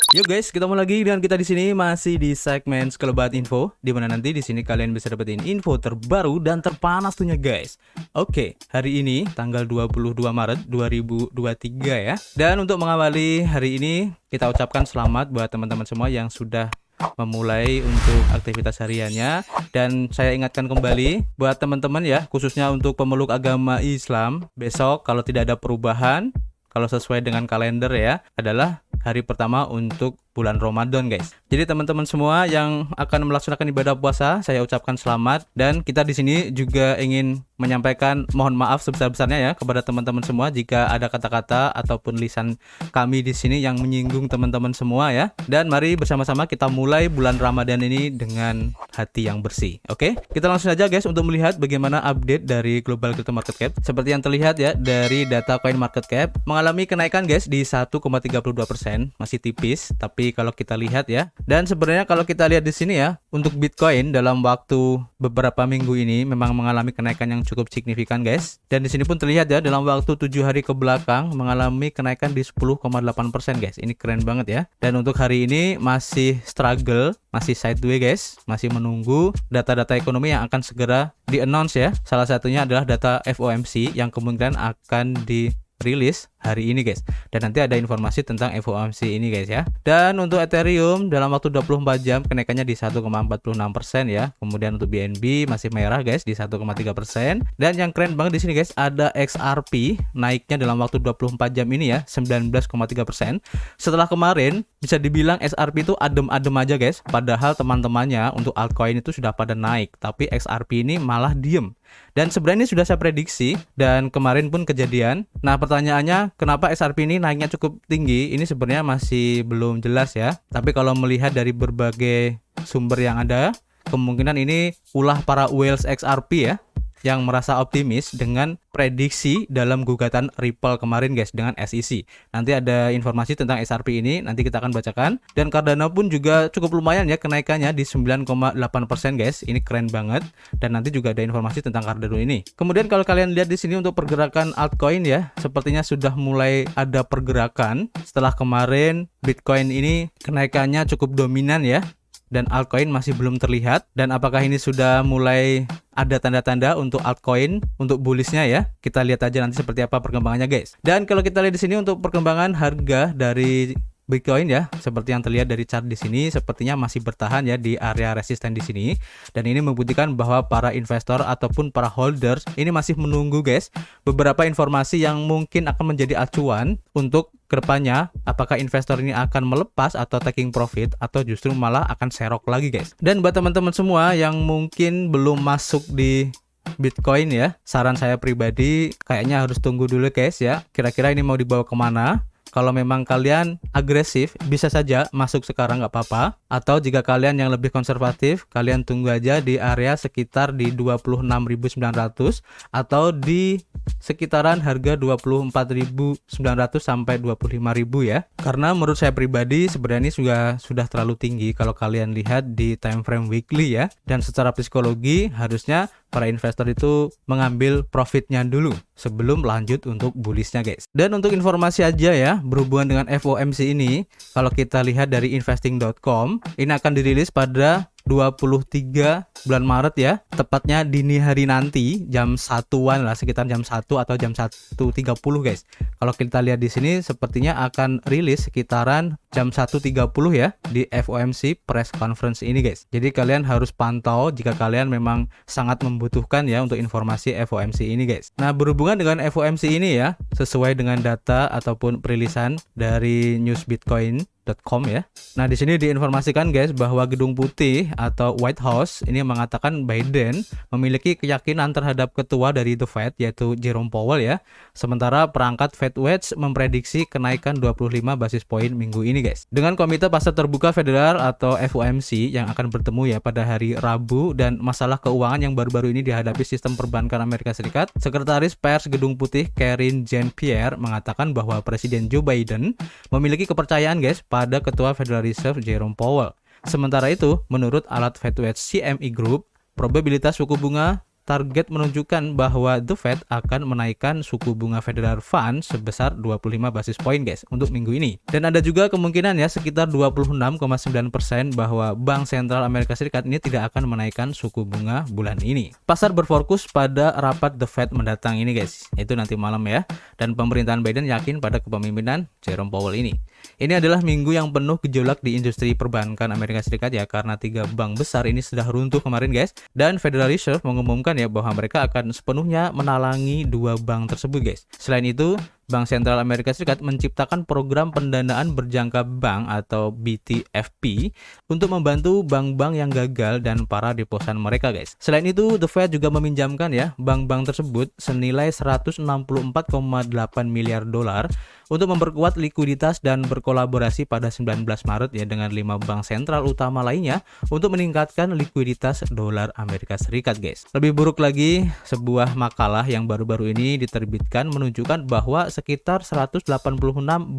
Yuk guys, ketemu lagi dengan kita di sini masih di segmen Sekelebat Info, di mana nanti di sini kalian bisa dapetin info terbaru dan terpanas tuhnya guys. Oke, hari ini tanggal 22 Maret 2023 ya. Dan untuk mengawali hari ini, kita ucapkan selamat buat teman-teman semua yang sudah memulai untuk aktivitas hariannya. Dan saya ingatkan kembali buat teman-teman ya, khususnya untuk pemeluk agama Islam, besok kalau tidak ada perubahan, kalau sesuai dengan kalender ya, adalah hari pertama untuk bulan Ramadan guys. Jadi teman-teman semua yang akan melaksanakan ibadah puasa, saya ucapkan selamat. Dan kita di sini juga ingin menyampaikan mohon maaf sebesar-besarnya ya kepada teman-teman semua jika ada kata-kata ataupun lisan kami di sini yang menyinggung teman-teman semua ya. Dan mari bersama-sama kita mulai bulan Ramadan ini dengan hati yang bersih. Oke? Kita langsung saja guys untuk melihat bagaimana update dari Global Crypto Market Cap. Seperti yang terlihat ya dari data Coin Market Cap mengalami kenaikan guys di 1,32%, masih tipis, tapi kalau kita lihat ya. Dan sebenarnya kalau kita lihat di sini ya, untuk Bitcoin dalam waktu beberapa minggu ini memang mengalami kenaikan yang cukup signifikan guys. Dan di sini pun terlihat ya dalam waktu 7 hari ke belakang mengalami kenaikan di 10,8% guys. Ini keren banget ya. Dan untuk hari ini masih struggle, masih sideways guys, masih menunggu data-data ekonomi yang akan segera di-announce ya. Salah satunya adalah data FOMC yang kemungkinan akan dirilis hari ini guys. Dan nanti ada informasi tentang FOMC ini guys ya. Dan untuk Ethereum dalam waktu 24 jam kenaikannya di 1,46% ya. Kemudian untuk BNB masih merah guys di 1,3%. Dan yang keren banget di sini guys ada XRP naiknya dalam waktu 24 jam ini ya 19,3%. Setelah kemarin bisa dibilang XRP itu adem-adem aja guys. Padahal teman-temannya untuk altcoin itu sudah pada naik, tapi XRP ini malah diem. Dan sebenarnya ini sudah saya prediksi dan kemarin pun kejadian. Nah, pertanyaannya kenapa XRP ini naiknya cukup tinggi? Ini sebenarnya masih belum jelas ya. Tapi kalau melihat dari berbagai sumber yang ada, kemungkinan ini ulah para whales XRP ya yang merasa optimis dengan prediksi dalam gugatan Ripple kemarin guys dengan SEC. Nanti ada informasi tentang XRP ini, nanti kita akan bacakan. Dan Cardano pun juga cukup lumayan ya kenaikannya di 9,8% guys. Ini keren banget. Dan nanti juga ada informasi tentang Cardano ini. Kemudian kalau kalian lihat di sini untuk pergerakan altcoin ya, sepertinya sudah mulai ada pergerakan setelah kemarin Bitcoin ini kenaikannya cukup dominan ya. Dan altcoin masih belum terlihat. Dan apakah ini sudah mulai ada tanda-tanda untuk altcoin untuk bullishnya ya? Kita lihat aja nanti seperti apa perkembangannya guys. Dan kalau kita lihat di sini untuk perkembangan harga dari Bitcoin ya, seperti yang terlihat dari chart di sini, sepertinya masih bertahan ya di area resisten di sini. Dan ini membuktikan bahwa para investor ataupun para holders ini masih menunggu guys beberapa informasi yang mungkin akan menjadi acuan untuk kedepannya, apakah investor ini akan melepas atau taking profit atau justru malah akan serok lagi guys. Dan buat teman-teman semua yang mungkin belum masuk di Bitcoin ya, saran saya pribadi kayaknya harus tunggu dulu guys ya. Kira-kira ini mau dibawa kemana? Kalau memang kalian agresif, bisa saja masuk sekarang nggak apa-apa. Atau jika kalian yang lebih konservatif, kalian tunggu aja di area sekitar di 26.900 atau di sekitaran harga 24.900 sampai 25.000 ya. Karena menurut saya pribadi sebenarnya ini sudah terlalu tinggi kalau kalian lihat di time frame weekly ya. Dan secara psikologi harusnya para investor itu mengambil profitnya dulu sebelum lanjut untuk bullishnya guys. Dan untuk informasi aja ya berhubungan dengan FOMC ini, kalau kita lihat dari investing.com, ini akan dirilis pada 23 bulan Maret ya, tepatnya dini hari nanti jam 1-an lah, sekitar jam 1 atau jam 1.30 guys. Kalau kita lihat di sini sepertinya akan rilis sekitaran jam 1.30 ya di FOMC press conference ini guys. Jadi kalian harus pantau jika kalian memang sangat membutuhkan ya untuk informasi FOMC ini guys. Nah, berhubungan dengan FOMC ini ya, sesuai dengan data ataupun perilisan dari newsbitcoin.com ya. Nah, di sini diinformasikan guys bahwa Gedung Putih atau White House ini mengatakan Biden memiliki keyakinan terhadap ketua dari The Fed yaitu Jerome Powell ya. Sementara perangkat FedWatch memprediksi kenaikan 25 basis poin minggu ini guys. Dengan Komite Pasar Terbuka Federal atau FOMC yang akan bertemu ya pada hari Rabu, dan masalah keuangan yang baru-baru ini dihadapi sistem perbankan Amerika Serikat, Sekretaris Pers Gedung Putih Karine Jean-Pierre mengatakan bahwa Presiden Joe Biden memiliki kepercayaan guys pada Ketua Federal Reserve Jerome Powell. Sementara itu, menurut alat FedWatch CME Group, probabilitas suku bunga target menunjukkan bahwa The Fed akan menaikkan suku bunga Federal Funds sebesar 25 basis point guys untuk minggu ini. Dan ada juga kemungkinan ya sekitar 26,9% bahwa Bank Sentral Amerika Serikat ini tidak akan menaikkan suku bunga bulan ini. Pasar berfokus pada rapat The Fed mendatang ini guys, itu nanti malam ya. Dan pemerintahan Biden yakin pada kepemimpinan Jerome Powell ini. Ini adalah minggu yang penuh gejolak di industri perbankan Amerika Serikat ya, karena 3 bank besar ini sudah runtuh kemarin guys. Dan Federal Reserve mengumumkan ya bahwa mereka akan sepenuhnya menalangi 2 bank tersebut guys. Selain itu, Bank Sentral Amerika Serikat menciptakan program pendanaan berjangka bank atau BTFP untuk membantu bank-bank yang gagal dan para deposan mereka guys. Selain itu, The Fed juga meminjamkan ya bank-bank tersebut senilai 164,8 miliar dolar untuk memperkuat likuiditas dan berkolaborasi pada 19 Maret ya dengan 5 bank sentral utama lainnya untuk meningkatkan likuiditas dolar Amerika Serikat guys. Lebih buruk lagi, sebuah makalah yang baru-baru ini diterbitkan menunjukkan bahwa sekitar 186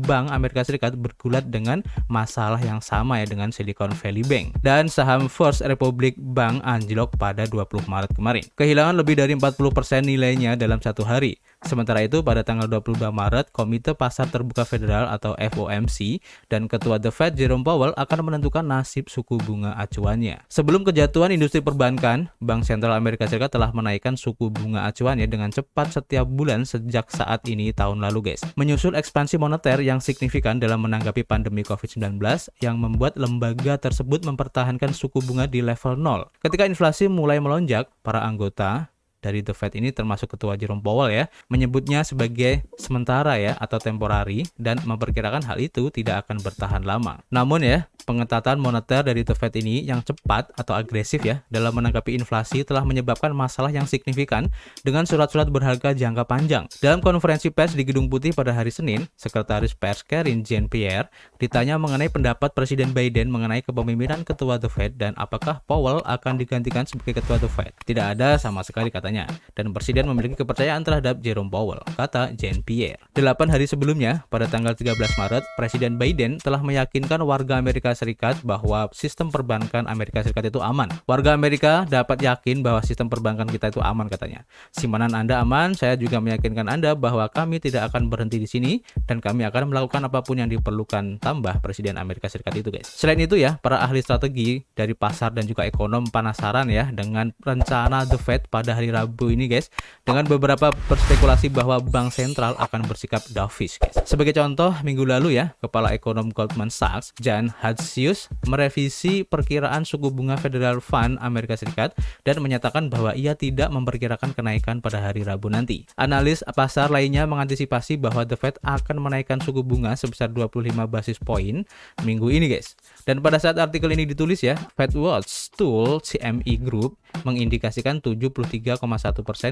bank Amerika Serikat bergulat dengan masalah yang sama ya dengan Silicon Valley Bank. Dan saham First Republic Bank anjlok pada 20 Maret kemarin. Kehilangan lebih dari 40% nilainya dalam satu hari. Sementara itu pada tanggal 22 Maret, Komite Pasar Terbuka Federal atau FOMC dan Ketua The Fed Jerome Powell akan menentukan nasib suku bunga acuannya. Sebelum kejatuhan industri perbankan, Bank Sentral Amerika Serikat telah menaikkan suku bunga acuannya dengan cepat setiap bulan sejak saat ini tahun lalu guys. Menyusul ekspansi moneter yang signifikan dalam menanggapi pandemi COVID-19 yang membuat lembaga tersebut mempertahankan suku bunga di level 0. Ketika inflasi mulai melonjak, para anggota dari The Fed ini termasuk Ketua Jerome Powell ya, menyebutnya sebagai sementara ya atau temporari dan memperkirakan hal itu tidak akan bertahan lama. Namun ya, pengetatan moneter dari The Fed ini yang cepat atau agresif ya dalam menanggapi inflasi telah menyebabkan masalah yang signifikan dengan surat-surat berharga jangka panjang. Dalam konferensi pers di Gedung Putih pada hari Senin, Sekretaris Pers Karine Jean-Pierre ditanya mengenai pendapat Presiden Biden mengenai kepemimpinan Ketua The Fed dan apakah Powell akan digantikan sebagai Ketua The Fed. Tidak ada sama sekali katanya. Dan Presiden memiliki kepercayaan terhadap Jerome Powell, kata Jean-Pierre. 8 hari sebelumnya, pada tanggal 13 Maret, Presiden Biden telah meyakinkan warga Amerika Serikat bahwa sistem perbankan Amerika Serikat itu aman. Warga Amerika dapat yakin bahwa sistem perbankan kita itu aman katanya. Simpanan Anda aman, saya juga meyakinkan Anda bahwa kami tidak akan berhenti di sini dan kami akan melakukan apapun yang diperlukan, tambah Presiden Amerika Serikat itu guys. Selain itu ya, para ahli strategi dari pasar dan juga ekonom penasaran ya dengan rencana The Fed pada hari Rabu ini guys, dengan beberapa berspekulasi bahwa bank sentral akan bersikap dovish guys. Sebagai contoh, minggu lalu ya, kepala ekonom Goldman Sachs, Jan Hatzius, merevisi perkiraan suku bunga Federal Fund Amerika Serikat dan menyatakan bahwa ia tidak memperkirakan kenaikan pada hari Rabu nanti. Analis pasar lainnya mengantisipasi bahwa The Fed akan menaikkan suku bunga sebesar 25 basis point minggu ini guys. Dan pada saat artikel ini ditulis ya, FedWatch Tool CME Group mengindikasikan 73,1%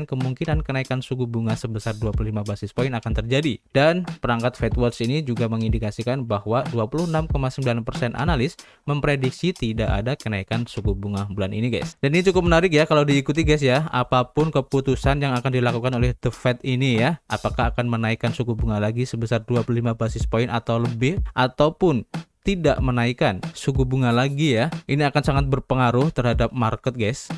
kemungkinan kenaikan suku bunga sebesar 25 basis poin akan terjadi. Dan perangkat FedWatch ini juga mengindikasikan bahwa 26,9% analis memprediksi tidak ada kenaikan suku bunga bulan ini guys. Dan ini cukup menarik ya kalau diikuti guys ya, apapun keputusan yang akan dilakukan oleh The Fed ini ya, apakah akan menaikkan suku bunga lagi sebesar 25 basis poin atau lebih, ataupun tidak menaikkan suku bunga lagi ya, ini akan sangat berpengaruh terhadap market guys.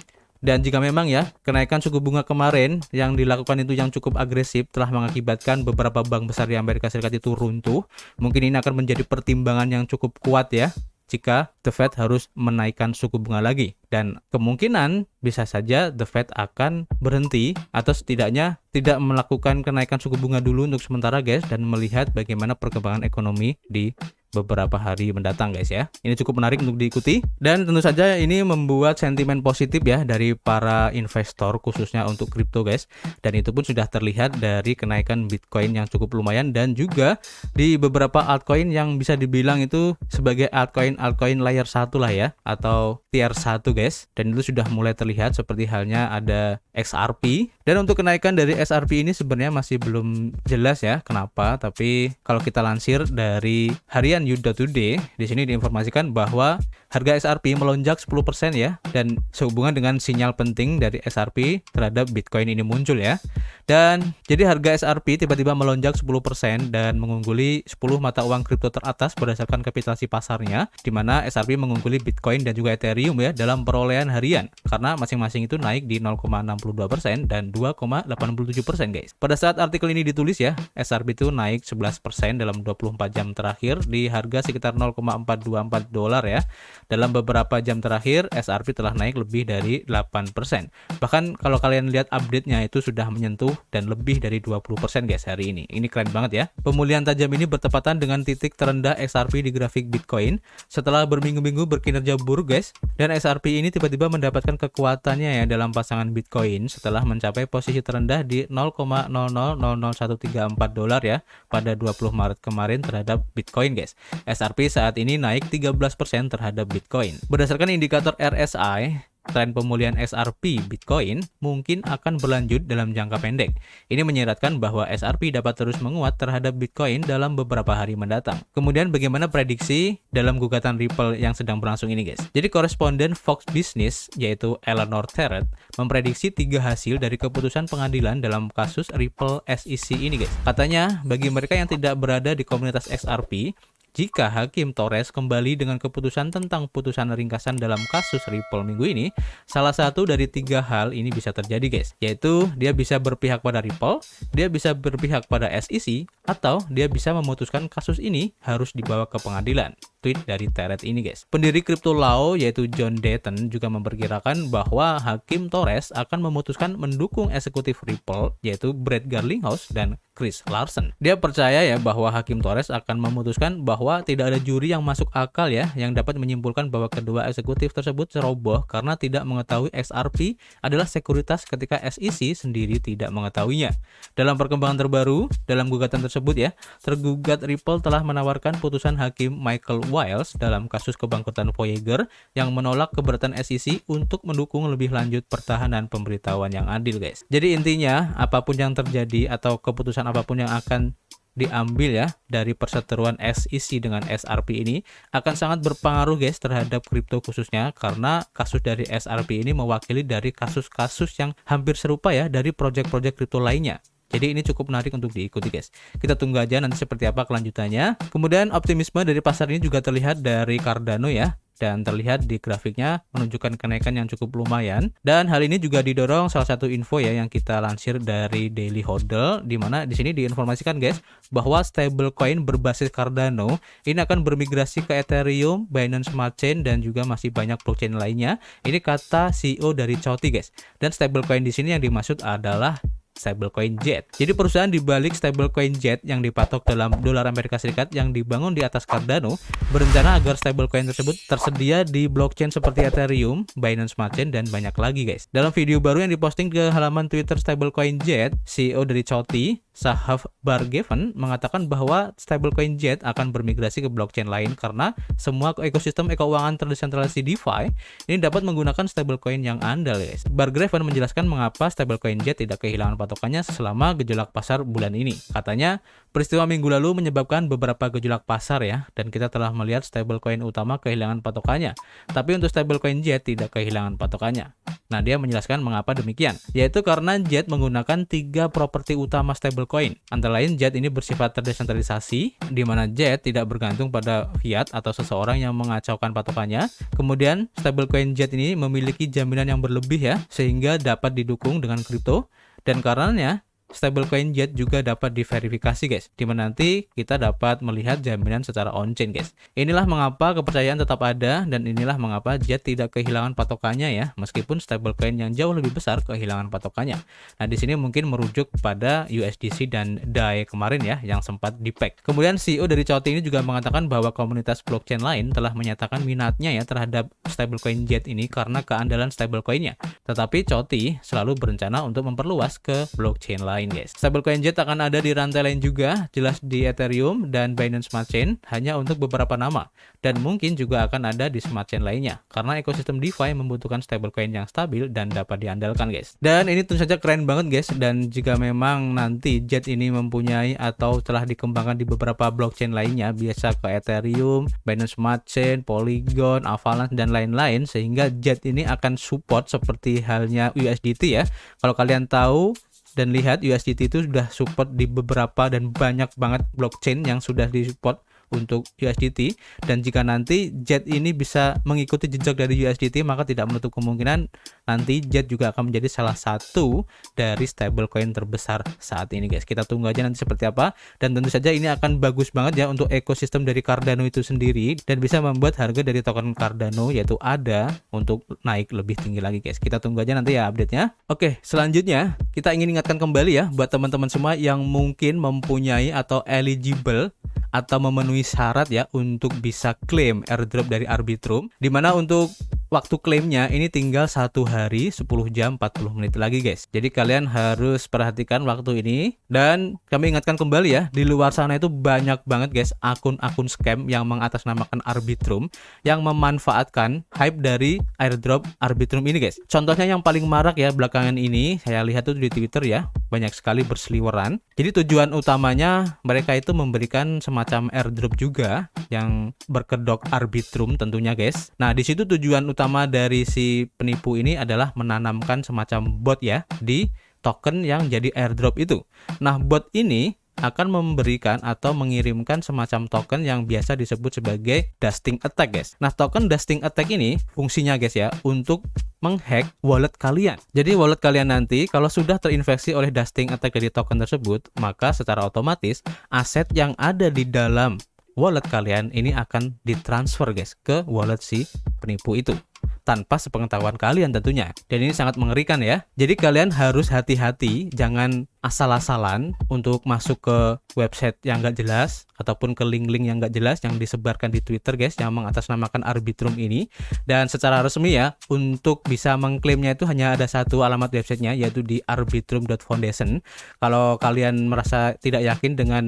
Dan jika memang ya, kenaikan suku bunga kemarin yang dilakukan itu yang cukup agresif telah mengakibatkan beberapa bank besar di Amerika Serikat itu runtuh, mungkin ini akan menjadi pertimbangan yang cukup kuat ya jika The Fed harus menaikkan suku bunga lagi. Dan kemungkinan bisa saja The Fed akan berhenti atau setidaknya tidak melakukan kenaikan suku bunga dulu untuk sementara guys, dan melihat bagaimana perkembangan ekonomi di beberapa hari mendatang guys ya. Ini cukup menarik untuk diikuti, dan tentu saja ini membuat sentimen positif ya dari para investor khususnya untuk kripto guys. Dan itu pun sudah terlihat dari kenaikan Bitcoin yang cukup lumayan, dan juga di beberapa altcoin yang bisa dibilang itu sebagai altcoin layer 1 lah ya, atau tier 1 guys. Dan itu sudah mulai terlihat seperti halnya ada XRP. Dan untuk kenaikan dari SRP ini sebenarnya masih belum jelas ya kenapa, tapi kalau kita lansir dari harian You.Today, di sini diinformasikan bahwa harga SRP melonjak 10% ya, dan sehubungan dengan sinyal penting dari SRP terhadap Bitcoin ini muncul ya. Dan jadi harga SRP tiba-tiba melonjak 10% dan mengungguli 10 mata uang kripto teratas berdasarkan kapitalisasi pasarnya, di mana SRP mengungguli Bitcoin dan juga Ethereum ya dalam perolehan harian, karena masing-masing itu naik di 0,62% dan 2,87% guys. Pada saat artikel ini ditulis ya, SRP itu naik 11% dalam 24 jam terakhir di harga sekitar 0,424 dolar ya. Dalam beberapa jam terakhir, SRP telah naik lebih dari 8%. Bahkan kalau kalian lihat update-nya itu sudah menyentuh dan lebih dari 20% guys hari ini. Ini keren banget ya. Pemulihan tajam ini bertepatan dengan titik terendah SRP di grafik Bitcoin setelah berminggu-minggu berkinerja buruk guys. Dan SRP ini tiba-tiba mendapatkan kekuatannya ya dalam pasangan Bitcoin setelah mencapai posisi terendah di 0,000134 dolar ya pada 20 Maret kemarin terhadap Bitcoin guys. SRP saat ini naik 13% terhadap Bitcoin. Berdasarkan indikator RSI, tren pemulihan SRP Bitcoin mungkin akan berlanjut dalam jangka pendek. Ini menyiratkan bahwa SRP dapat terus menguat terhadap Bitcoin dalam beberapa hari mendatang. Kemudian bagaimana prediksi dalam gugatan Ripple yang sedang berlangsung ini guys? Jadi koresponden Fox Business yaitu Eleanor Terrett memprediksi 3 hasil dari keputusan pengadilan dalam kasus Ripple SEC ini guys. Katanya bagi mereka yang tidak berada di komunitas XRP, jika Hakim Torres kembali dengan keputusan tentang putusan ringkasan dalam kasus Ripple minggu ini, salah satu dari 3 hal ini bisa terjadi guys, yaitu dia bisa berpihak pada Ripple, dia bisa berpihak pada SEC, atau dia bisa memutuskan kasus ini harus dibawa ke pengadilan. Tweet dari Terrett ini guys. Pendiri Crypto Law yaitu John Dayton juga memperkirakan bahwa Hakim Torres akan memutuskan mendukung eksekutif Ripple yaitu Brett Garlinghouse dan Chris Larsen. Dia percaya ya bahwa Hakim Torres akan memutuskan bahwa tidak ada juri yang masuk akal ya yang dapat menyimpulkan bahwa kedua eksekutif tersebut ceroboh karena tidak mengetahui XRP adalah sekuritas ketika SEC sendiri tidak mengetahuinya. Dalam perkembangan terbaru dalam gugatan tersebut ya, tergugat Ripple telah menawarkan putusan Hakim Michael Wiles dalam kasus kebangkrutan Voyager yang menolak keberatan SEC untuk mendukung lebih lanjut pertahanan pemberitahuan yang adil guys. Jadi intinya apapun yang terjadi atau keputusan apapun yang akan diambil ya dari perseteruan SEC dengan SRP ini akan sangat berpengaruh guys terhadap kripto khususnya, karena kasus dari SRP ini mewakili dari kasus-kasus yang hampir serupa ya dari proyek-proyek kripto lainnya. Jadi ini cukup menarik untuk diikuti guys. Kita tunggu aja nanti seperti apa kelanjutannya. Kemudian optimisme dari pasar ini juga terlihat dari Cardano ya. Dan terlihat di grafiknya menunjukkan kenaikan yang cukup lumayan. Dan hal ini juga didorong salah satu info ya yang kita lansir dari Daily Hodl, di mana di sini diinformasikan guys bahwa stablecoin berbasis Cardano ini akan bermigrasi ke Ethereum, Binance Smart Chain dan juga masih banyak blockchain lainnya. Ini kata CEO dari Choti guys. Dan stablecoin di sini yang dimaksud adalah stablecoin Jet. Jadi perusahaan di balik stablecoin Jet yang dipatok dalam dolar Amerika Serikat yang dibangun di atas Cardano berencana agar stablecoin tersebut tersedia di blockchain seperti Ethereum, Binance Smart Chain dan banyak lagi guys. Dalam video baru yang diposting ke halaman Twitter stablecoin Jet, CEO dari Choti, Sahav Barghavan mengatakan bahwa stablecoin Jet akan bermigrasi ke blockchain lain karena semua ekosistem keuangan terdesentralisasi DeFi ini dapat menggunakan stablecoin yang andal guys. Barghavan menjelaskan mengapa stablecoin Jet tidak kehilangan patokannya selama gejolak pasar bulan ini. Katanya, peristiwa minggu lalu menyebabkan beberapa gejolak pasar ya, dan kita telah melihat stablecoin utama kehilangan patokannya. Tapi untuk stablecoin Jet tidak kehilangan patokannya. Nah, dia menjelaskan mengapa demikian, yaitu karena Jet menggunakan 3 properti utama stablecoin. Antara lain, Jet ini bersifat terdesentralisasi, di mana Jet tidak bergantung pada fiat atau seseorang yang mengacaukan patokannya. Kemudian, stablecoin Jet ini memiliki jaminan yang berlebih ya, sehingga dapat didukung dengan kripto. Dan karenanya stablecoin Jet juga dapat diverifikasi guys, dimana nanti kita dapat melihat jaminan secara on-chain guys. Inilah mengapa kepercayaan tetap ada dan inilah mengapa Jet tidak kehilangan patokannya ya, meskipun stablecoin yang jauh lebih besar kehilangan patokannya. Nah di sini mungkin merujuk pada USDC dan DAI kemarin ya yang sempat di-pack. Kemudian CEO dari Choti ini juga mengatakan bahwa komunitas blockchain lain telah menyatakan minatnya ya terhadap stablecoin Jet ini karena keandalan stablecoinnya. Tetapi Choti selalu berencana untuk memperluas ke blockchain lain. lain guys. Stablecoin Jet akan ada di rantai lain juga, jelas di Ethereum dan Binance Smart Chain hanya untuk beberapa nama, dan mungkin juga akan ada di smart chain lainnya karena ekosistem DeFi membutuhkan stablecoin yang stabil dan dapat diandalkan guys. Dan ini tentu saja keren banget guys, dan jika memang nanti Jet ini mempunyai atau telah dikembangkan di beberapa blockchain lainnya, biasa ke Ethereum, Binance Smart Chain, Polygon, Avalanche dan lain-lain, sehingga Jet ini akan support seperti halnya USDT ya. Kalau kalian tahu dan lihat, USDT itu sudah support di beberapa dan banyak banget blockchain yang sudah disupport untuk USDT, dan jika nanti Jet ini bisa mengikuti jejak dari USDT, maka tidak menutup kemungkinan nanti Jet juga akan menjadi salah satu dari stablecoin terbesar saat ini guys. Kita tunggu aja nanti seperti apa, dan tentu saja ini akan bagus banget ya untuk ekosistem dari Cardano itu sendiri, dan bisa membuat harga dari token Cardano yaitu ADA untuk naik lebih tinggi lagi guys. Kita tunggu aja nanti ya update-nya. Oke, selanjutnya kita ingin ingatkan kembali ya buat teman-teman semua yang mungkin mempunyai atau eligible atau memenuhi syarat ya untuk bisa klaim airdrop dari Arbitrum, dimana untuk waktu klaimnya ini tinggal 1 hari 10 jam 40 menit lagi guys. Jadi kalian harus perhatikan waktu ini, dan kami ingatkan kembali ya, di luar sana itu banyak banget guys akun-akun scam yang mengatasnamakan Arbitrum yang memanfaatkan hype dari airdrop Arbitrum ini guys. Contohnya yang paling marak ya belakangan ini saya lihat tuh di Twitter ya, banyak sekali berseliweran. Jadi tujuan utamanya mereka itu memberikan semacam airdrop juga yang berkedok Arbitrum tentunya guys. Nah, di situ tujuan utama dari si penipu ini adalah menanamkan semacam bot ya di token yang jadi airdrop itu. Nah, bot ini akan memberikan atau mengirimkan semacam token yang biasa disebut sebagai dusting attack guys. Nah, token dusting attack ini fungsinya guys ya untuk menghack wallet kalian. Jadi wallet kalian nanti kalau sudah terinfeksi oleh dusting attack dari token tersebut, maka secara otomatis aset yang ada di dalam wallet kalian ini akan ditransfer guys ke wallet si penipu itu tanpa sepengetahuan kalian tentunya. Dan ini sangat mengerikan ya. Jadi kalian harus hati-hati, jangan asal-asalan untuk masuk ke website yang nggak jelas ataupun ke link-link yang nggak jelas yang disebarkan di Twitter guys, yang mengatasnamakan Arbitrum ini. Dan secara resmi ya, untuk bisa mengklaimnya itu hanya ada satu alamat websitenya, yaitu di arbitrum.foundation. Kalau kalian merasa tidak yakin dengan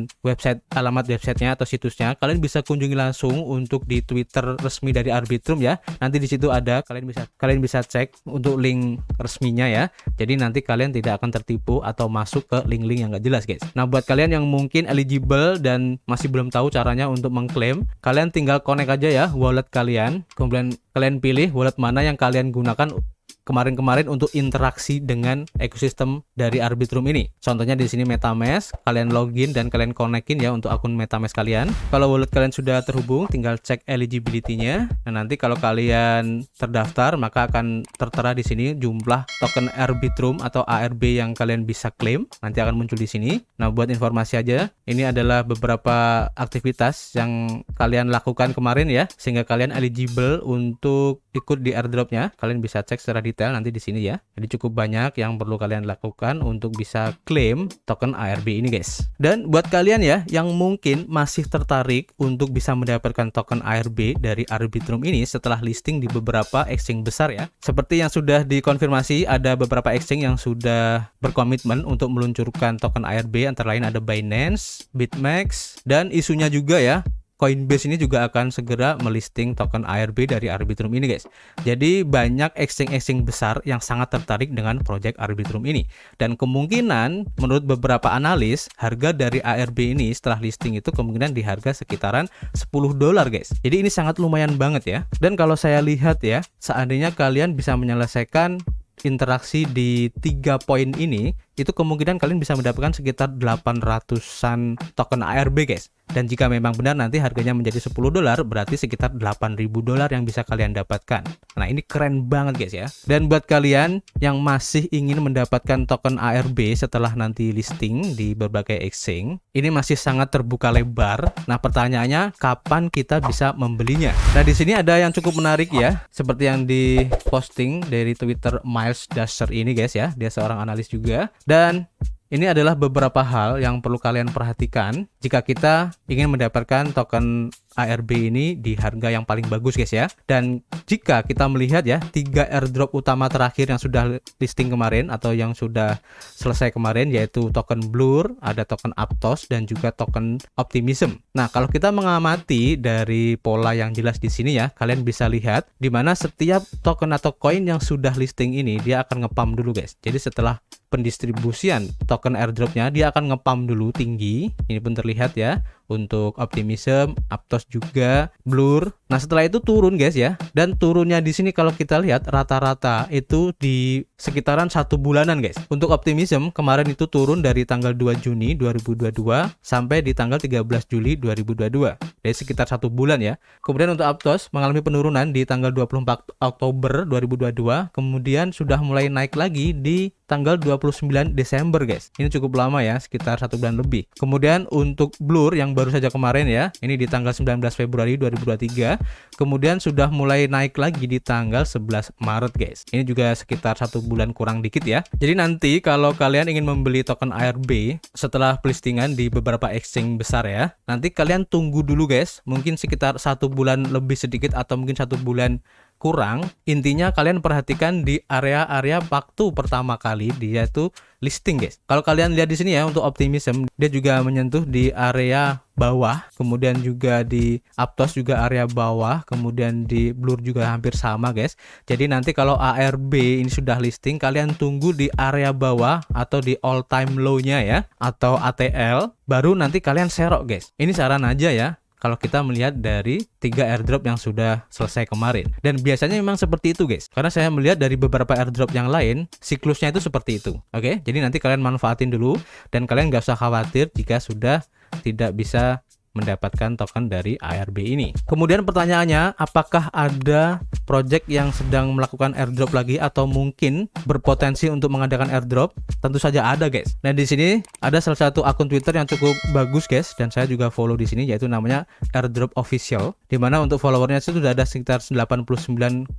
alamat websitenya atau situsnya, kalian bisa kunjungi langsung untuk di Twitter resmi dari Arbitrum ya. Nanti di situ ada, kalian bisa cek untuk link resminya ya. Jadi nanti kalian tidak akan tertipu atau masuk ke link-link yang nggak jelas guys. Nah, buat kalian yang mungkin eligible dan masih belum tahu caranya untuk mengklaim, kalian tinggal connect aja ya wallet kalian, kemudian kalian pilih wallet mana yang kalian gunakan kemarin-kemarin untuk interaksi dengan ekosistem dari Arbitrum ini. Contohnya di sini MetaMask, kalian login dan kalian connectin ya untuk akun MetaMask kalian. Kalau wallet kalian sudah terhubung, tinggal cek eligibility-nya. Nah, nanti kalau kalian terdaftar, maka akan tertera di sini jumlah token Arbitrum atau ARB yang kalian bisa klaim. Nanti akan muncul di sini. Nah, buat informasi aja, ini adalah beberapa aktivitas yang kalian lakukan kemarin ya, sehingga kalian eligible untuk ikut di airdropnya. Kalian bisa cek secara detail nanti di sini ya. Jadi cukup banyak yang perlu kalian lakukan untuk bisa claim token ARB ini guys. Dan buat kalian ya yang mungkin masih tertarik untuk bisa mendapatkan token ARB dari Arbitrum ini setelah listing di beberapa exchange besar ya. Seperti yang sudah dikonfirmasi, ada beberapa exchange yang sudah berkomitmen untuk meluncurkan token ARB, antara lain ada Binance, BitMEX, dan isunya juga ya, Coinbase ini juga akan segera melisting token ARB dari Arbitrum ini guys. Jadi banyak exchange-exchange besar yang sangat tertarik dengan project Arbitrum ini. Dan kemungkinan menurut beberapa analis, harga dari ARB ini setelah listing itu kemungkinan di harga sekitaran $10 guys. Jadi ini sangat lumayan banget ya. Dan kalau saya lihat ya, seandainya kalian bisa menyelesaikan interaksi di 3 poin ini, itu kemungkinan kalian bisa mendapatkan sekitar 800-an token ARB guys. Dan jika memang benar nanti harganya menjadi $10, berarti sekitar $8.000 yang bisa kalian dapatkan. Nah, ini keren banget guys ya. Dan buat kalian yang masih ingin mendapatkan token ARB setelah nanti listing di berbagai exchange, ini masih sangat terbuka lebar. Nah, pertanyaannya kapan kita bisa membelinya? Nah, di sini ada yang cukup menarik ya, seperti yang diposting dari Twitter Miles Dasher ini guys ya. Dia seorang analis juga. Dan ini adalah beberapa hal yang perlu kalian perhatikan jika kita ingin mendapatkan token ARB ini di harga yang paling bagus guys ya. Dan jika kita melihat ya 3 airdrop utama terakhir yang sudah listing kemarin atau yang sudah selesai kemarin, yaitu token Blur, ada token Aptos, dan juga token Optimism. Nah, kalau kita mengamati dari pola yang jelas di sini ya, kalian bisa lihat di mana setiap token atau koin yang sudah listing ini dia akan ngepump dulu guys. Jadi setelah pendistribusian token airdropnya dia akan ngepump dulu tinggi. Ini pun terlihat ya untuk Optimism, Aptos juga, Blur. Nah, setelah itu turun guys ya. Dan turunnya di sini kalau kita lihat rata-rata itu di sekitaran 1 bulanan guys. Untuk Optimism kemarin itu turun dari tanggal 2 Juni 2022 sampai di tanggal 13 Juli 2022. Dari sekitar 1 bulan ya. Kemudian untuk Aptos mengalami penurunan di tanggal 24 Oktober 2022, kemudian sudah mulai naik lagi di tanggal 29 Desember guys. Ini cukup lama ya, sekitar 1 bulan lebih. Kemudian untuk Blur yang baru saja kemarin ya, ini di tanggal 19 Februari 2023, kemudian sudah mulai naik lagi di tanggal 11 Maret guys. Ini juga sekitar 1 bulan kurang dikit ya. Jadi nanti kalau kalian ingin membeli token ARB setelah pelistingan di beberapa exchange besar ya, nanti kalian tunggu dulu guys, mungkin sekitar 1 bulan lebih sedikit atau mungkin 1 bulan kurang. Intinya kalian perhatikan di area-area waktu pertama kali dia tuh listing guys. Kalau kalian lihat di sini ya untuk Optimism, dia juga menyentuh di area bawah, kemudian juga di Aptos juga area bawah, kemudian di Blur juga hampir sama guys. Jadi nanti kalau ARB ini sudah listing, kalian tunggu di area bawah atau di all time low-nya ya, atau ATL, baru nanti kalian serok guys. Ini saran aja ya, kalau kita melihat dari 3 airdrop yang sudah selesai kemarin. Dan biasanya memang seperti itu guys, karena saya melihat dari beberapa airdrop yang lain siklusnya itu seperti itu. Oke, jadi nanti kalian manfaatin dulu dan kalian gak usah khawatir jika sudah tidak bisa mendapatkan token dari ARB ini. Kemudian pertanyaannya, apakah ada project yang sedang melakukan airdrop lagi atau mungkin berpotensi untuk mengadakan airdrop? Tentu saja ada guys. Nah, di sini ada salah satu akun Twitter yang cukup bagus guys, dan saya juga follow di sini, yaitu namanya Airdrop Official, dimana untuk followernya itu sudah ada sekitar 89,3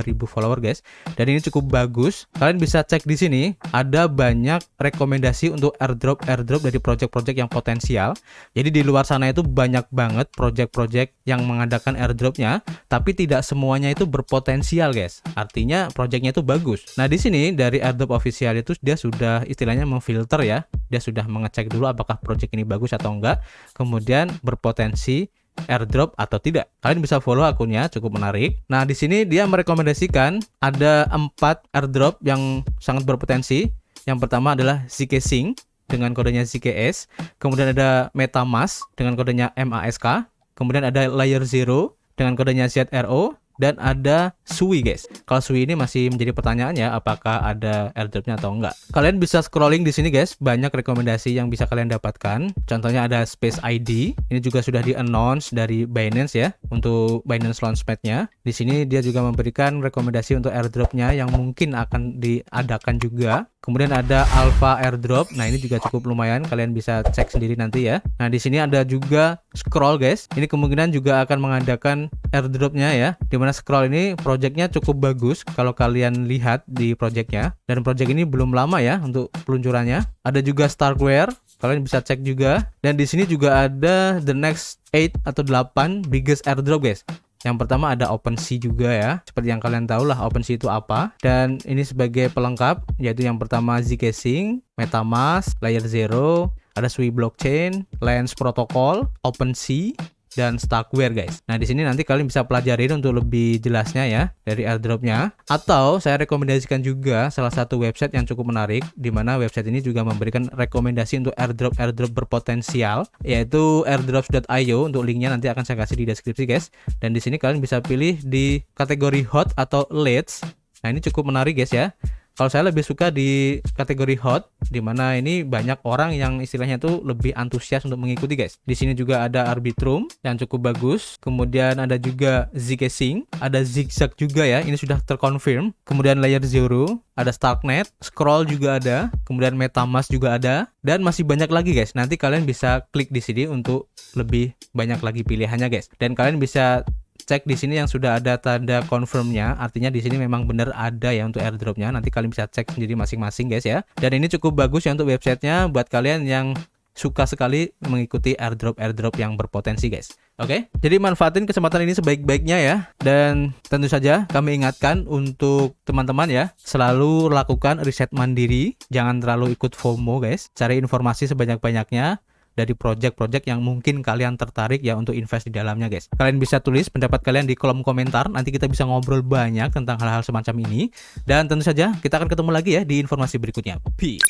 ribu follower guys. Dan ini cukup bagus. Kalian bisa cek di sini, ada banyak rekomendasi untuk airdrop dari project-project yang potensial. Jadi di luar sana itu banyak banget project-project yang mengadakan airdropnya, tapi tidak semuanya itu berpotensial guys. Artinya projectnya itu bagus. Nah, di sini dari Airdrop Official itu dia sudah istilahnya memfilter ya. Dia sudah mengecek dulu apakah project ini bagus atau enggak, kemudian berpotensi airdrop atau tidak. Kalian bisa follow akunnya, cukup menarik. Nah, di sini dia merekomendasikan ada 4 airdrop yang sangat berpotensi. Yang pertama adalah zkSync dengan kodenya ZKS, kemudian ada MetaMask dengan kodenya MASK, kemudian ada Layer Zero dengan kodenya ZRO, dan ada Sui guys. Kalau Sui ini masih menjadi pertanyaannya apakah ada airdropnya atau enggak. Kalian bisa scrolling di sini guys, banyak rekomendasi yang bisa kalian dapatkan. Contohnya ada Space ID, ini juga sudah di-announce dari Binance ya, untuk Binance Launchpad-nya. Di sini dia juga memberikan rekomendasi untuk airdropnya yang mungkin akan diadakan juga. Kemudian ada Alpha Airdrop. Nah, ini juga cukup lumayan, kalian bisa cek sendiri nanti ya. Nah, di sini ada juga Scroll guys. Ini kemungkinan juga akan mengadakan airdropnya ya. Dimana Scroll ini projectnya cukup bagus kalau kalian lihat di projectnya. Dan project ini belum lama ya untuk peluncurannya. Ada juga Starkware, kalian bisa cek juga. Dan di sini juga ada the next 8 atau 8 biggest airdrop guys. Yang pertama ada OpenSea juga ya. Seperti yang kalian tahu lah OpenSea itu apa. Dan ini sebagai pelengkap, yaitu yang pertama zkSync, MetaMask, Layer Zero, ada Sui Blockchain, Lens Protocol, OpenSea, dan Starkware guys. Nah, di sini nanti kalian bisa pelajarin untuk lebih jelasnya ya dari airdropnya. Atau saya rekomendasikan juga salah satu website yang cukup menarik, di mana website ini juga memberikan rekomendasi untuk airdrop berpotensial, yaitu airdrops.io. Untuk linknya nanti akan saya kasih di deskripsi guys. Dan di sini kalian bisa pilih di kategori hot atau leads. Nah, ini cukup menarik guys ya. Kalau saya lebih suka di kategori hot, di mana ini banyak orang yang istilahnya tuh lebih antusias untuk mengikuti guys. Di sini juga ada Arbitrum yang cukup bagus. Kemudian ada juga zkSync, ada Zigzag juga ya. Ini sudah terkonfirm. Kemudian Layer Zero, ada Starknet, Scroll juga ada. Kemudian MetaMask juga ada. Dan masih banyak lagi guys. Nanti kalian bisa klik di sini untuk lebih banyak lagi pilihannya guys. Dan kalian bisa cek di sini yang sudah ada tanda confirmnya, artinya di sini memang benar ada ya untuk airdropnya. Nanti kalian bisa cek sendiri masing-masing guys ya. Dan ini cukup bagus ya untuk websitenya buat kalian yang suka sekali mengikuti airdrop yang berpotensi guys. Oke, jadi manfaatin kesempatan ini sebaik-baiknya ya. Dan tentu saja kami ingatkan untuk teman-teman ya, selalu lakukan riset mandiri, jangan terlalu ikut FOMO guys. Cari informasi sebanyak-banyaknya dari project-project yang mungkin kalian tertarik ya untuk invest di dalamnya guys. Kalian bisa tulis pendapat kalian di kolom komentar, nanti kita bisa ngobrol banyak tentang hal-hal semacam ini. Dan tentu saja kita akan ketemu lagi ya di informasi berikutnya. Peace.